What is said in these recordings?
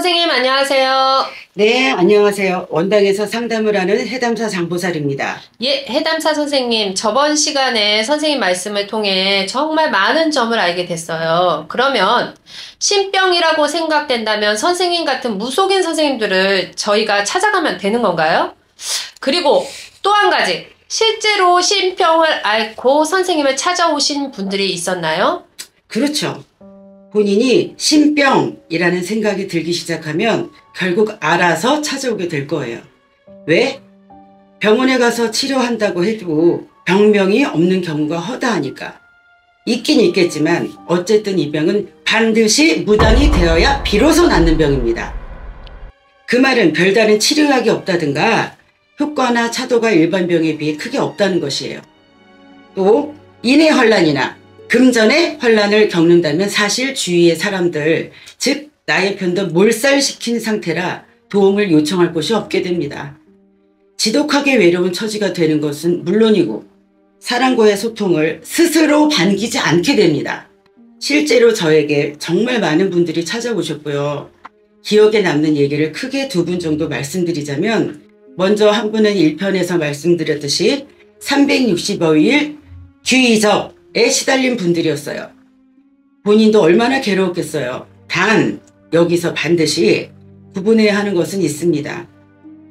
선생님 안녕하세요. 네, 안녕하세요. 원당에서 상담을 하는 해담사 장보살입니다. 예, 해담사 선생님, 저번 시간에 선생님 말씀을 통해 정말 많은 점을 알게 됐어요. 그러면 신병이라고 생각된다면 선생님 같은 무속인 선생님들을 저희가 찾아가면 되는 건가요? 그리고 또 한 가지, 실제로 신병을 앓고 선생님을 찾아오신 분들이 있었나요? 그렇죠. 본인이 신병이라는 생각이 들기 시작하면 결국 알아서 찾아오게 될 거예요. 왜? 병원에 가서 치료한다고 해도 병명이 없는 경우가 허다하니까. 있긴 있겠지만 어쨌든 이 병은 반드시 무당이 되어야 비로소 낫는 병입니다. 그 말은 별다른 치료약이 없다든가 효과나 차도가 일반 병에 비해 크게 없다는 것이에요. 또 인해환란이나 금전의 환란을 겪는다면 사실 주위의 사람들, 즉 나의 편도 몰살시킨 상태라 도움을 요청할 곳이 없게 됩니다. 지독하게 외로운 처지가 되는 것은 물론이고 사람과의 소통을 스스로 반기지 않게 됩니다. 실제로 저에게 정말 많은 분들이 찾아오셨고요. 기억에 남는 얘기를 크게 두 분 정도 말씀드리자면, 먼저 한 분은 1편에서 말씀드렸듯이 365일 귀접에 시달린 분들이었어요. 본인도 얼마나 괴로웠겠어요. 단 여기서 반드시 구분해야 하는 것은 있습니다.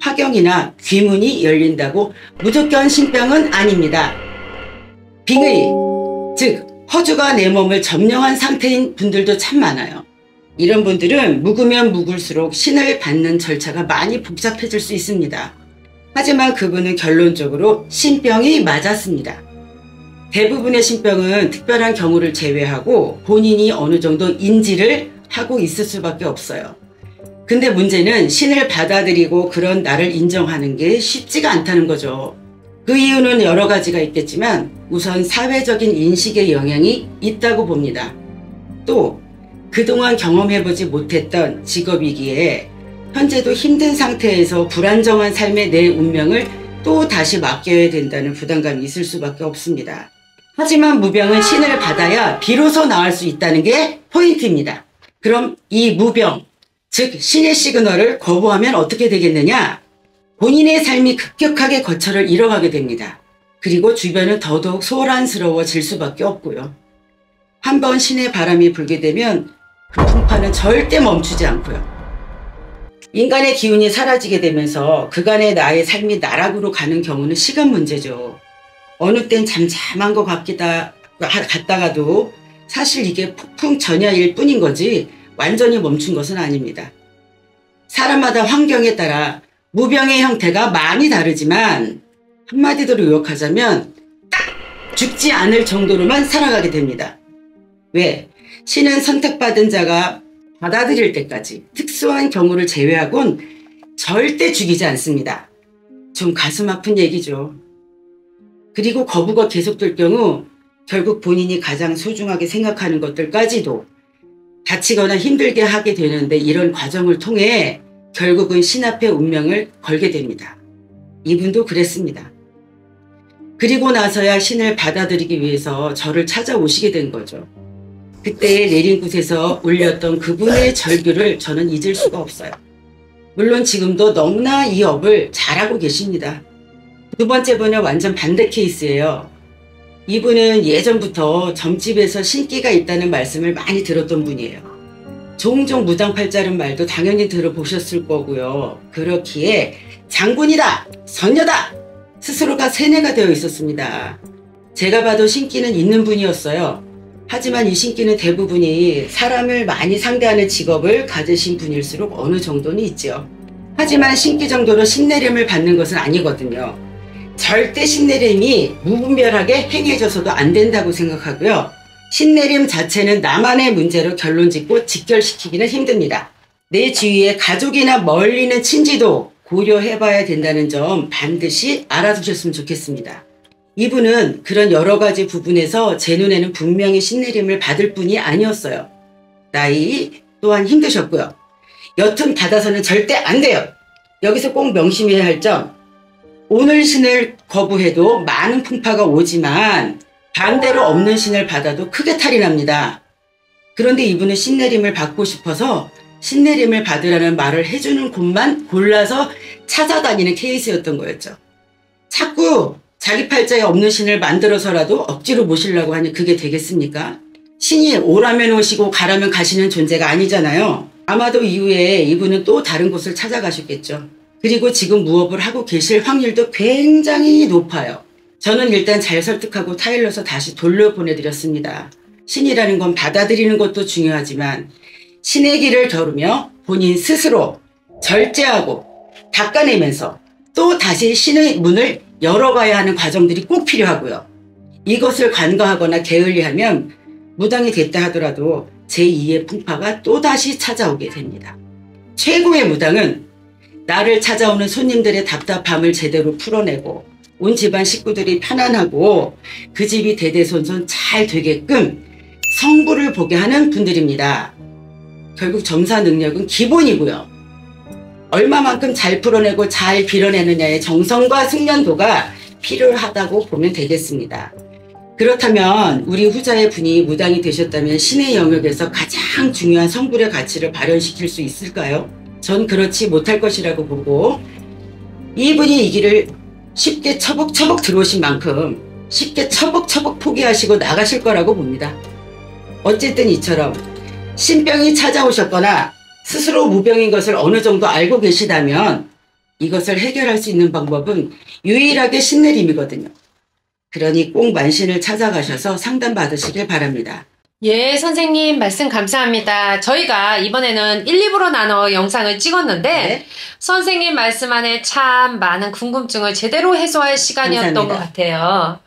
화경이나 귀문이 열린다고 무조건 신병은 아닙니다. 빙의, 즉 허주가 내 몸을 점령한 상태인 분들도 참 많아요. 이런 분들은 묵으면 묵을수록 신을 받는 절차가 많이 복잡해질 수 있습니다. 하지만 그분은 결론적으로 신병이 맞았습니다. 대부분의 신병은 특별한 경우를 제외하고 본인이 어느 정도 인지를 하고 있을 수밖에 없어요. 근데 문제는 신을 받아들이고 그런 나를 인정하는 게 쉽지가 않다는 거죠. 그 이유는 여러 가지가 있겠지만 우선 사회적인 인식의 영향이 있다고 봅니다. 또 그동안 경험해보지 못했던 직업이기에 현재도 힘든 상태에서 불안정한 삶의 내 운명을 또 다시 맡겨야 된다는 부담감이 있을 수밖에 없습니다. 하지만 무병은 신을 받아야 비로소 나을 수 있다는 게 포인트입니다. 그럼 이 무병, 즉 신의 시그널을 거부하면 어떻게 되겠느냐? 본인의 삶이 급격하게 거철을 잃어가게 됩니다. 그리고 주변은 더더욱 소란스러워질 수밖에 없고요. 한번 신의 바람이 불게 되면 그 풍파는 절대 멈추지 않고요. 인간의 기운이 사라지게 되면서 그간의 나의 삶이 나락으로 가는 경우는 시간 문제죠. 어느 땐 잠잠한 것 같다가도 사실 이게 폭풍 전야일 뿐인 거지 완전히 멈춘 것은 아닙니다. 사람마다 환경에 따라 무병의 형태가 많이 다르지만 한마디로 요약하자면 딱 죽지 않을 정도로만 살아가게 됩니다. 왜? 신은 선택받은 자가 받아들일 때까지 특수한 경우를 제외하곤 절대 죽이지 않습니다. 좀 가슴 아픈 얘기죠. 그리고 거부가 계속될 경우 결국 본인이 가장 소중하게 생각하는 것들까지도 다치거나 힘들게 하게 되는데 이런 과정을 통해 결국은 신 앞에 운명을 걸게 됩니다. 이분도 그랬습니다. 그리고 나서야 신을 받아들이기 위해서 저를 찾아오시게 된 거죠. 그때 내린 곳에서 울렸던 그분의 절규를 저는 잊을 수가 없어요. 물론 지금도 너무나 이 업을 잘하고 계십니다. 두 번째 분은 완전 반대 케이스예요. 이분은 예전부터 점집에서 신기가 있다는 말씀을 많이 들었던 분이에요. 종종 무당팔자른 말도 당연히 들어보셨을 거고요. 그렇기에 장군이다! 선녀다! 스스로가 세뇌가 되어 있었습니다. 제가 봐도 신기는 있는 분이었어요. 하지만 이 신기는 대부분이 사람을 많이 상대하는 직업을 가지신 분일수록 어느 정도는 있죠. 하지만 신기 정도로 신내림을 받는 것은 아니거든요. 절대 신내림이 무분별하게 행해져서도 안 된다고 생각하고요. 신내림 자체는 나만의 문제로 결론짓고 직결시키기는 힘듭니다. 내 주위에 가족이나 멀리 있는 친지도 고려해봐야 된다는 점 반드시 알아두셨으면 좋겠습니다. 이분은 그런 여러 가지 부분에서 제 눈에는 분명히 신내림을 받을 뿐이 아니었어요. 나이 또한 힘드셨고요. 여튼 받아서는 절대 안 돼요. 여기서 꼭 명심해야 할 점, 오늘 신을 거부해도 많은 풍파가 오지만 반대로 없는 신을 받아도 크게 탈이 납니다. 그런데 이분은 신내림을 받고 싶어서 신내림을 받으라는 말을 해주는 곳만 골라서 찾아다니는 케이스였던 거였죠. 자꾸 자기 팔자에 없는 신을 만들어서라도 억지로 모시려고 하니 그게 되겠습니까? 신이 오라면 오시고 가라면 가시는 존재가 아니잖아요. 아마도 이후에 이분은 또 다른 곳을 찾아가셨겠죠. 그리고 지금 무업을 하고 계실 확률도 굉장히 높아요. 저는 일단 잘 설득하고 타일러서 다시 돌려보내드렸습니다. 신이라는 건 받아들이는 것도 중요하지만 신의 길을 겨루며 본인 스스로 절제하고 닦아내면서 또 다시 신의 문을 열어가야 하는 과정들이 꼭 필요하고요. 이것을 간과하거나 게을리하면 무당이 됐다 하더라도 제2의 풍파가 또다시 찾아오게 됩니다. 최고의 무당은 나를 찾아오는 손님들의 답답함을 제대로 풀어내고 온 집안 식구들이 편안하고 그 집이 대대손손 잘 되게끔 성부를 보게 하는 분들입니다. 결국 점사 능력은 기본이고요. 얼마만큼 잘 풀어내고 잘 빌어내느냐의 정성과 숙련도가 필요하다고 보면 되겠습니다. 그렇다면 우리 후자의 분이 무당이 되셨다면 신의 영역에서 가장 중요한 성불의 가치를 발현시킬 수 있을까요? 전 그렇지 못할 것이라고 보고 이분이 이 길을 쉽게 처벅처벅 들어오신 만큼 쉽게 처벅처벅 포기하시고 나가실 거라고 봅니다. 어쨌든 이처럼 신병이 찾아오셨거나 스스로 무병인 것을 어느 정도 알고 계시다면 이것을 해결할 수 있는 방법은 유일하게 신내림이거든요. 그러니 꼭 만신을 찾아가셔서 상담받으시길 바랍니다. 예, 선생님 말씀 감사합니다. 저희가 이번에는 1, 2부로 나눠 영상을 찍었는데 네. 선생님 말씀 안에 참 많은 궁금증을 제대로 해소할 시간이었던 감사합니다. 것 같아요.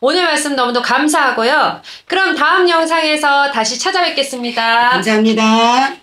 오늘 말씀 너무도 감사하고요. 그럼 다음 영상에서 다시 찾아뵙겠습니다. 감사합니다.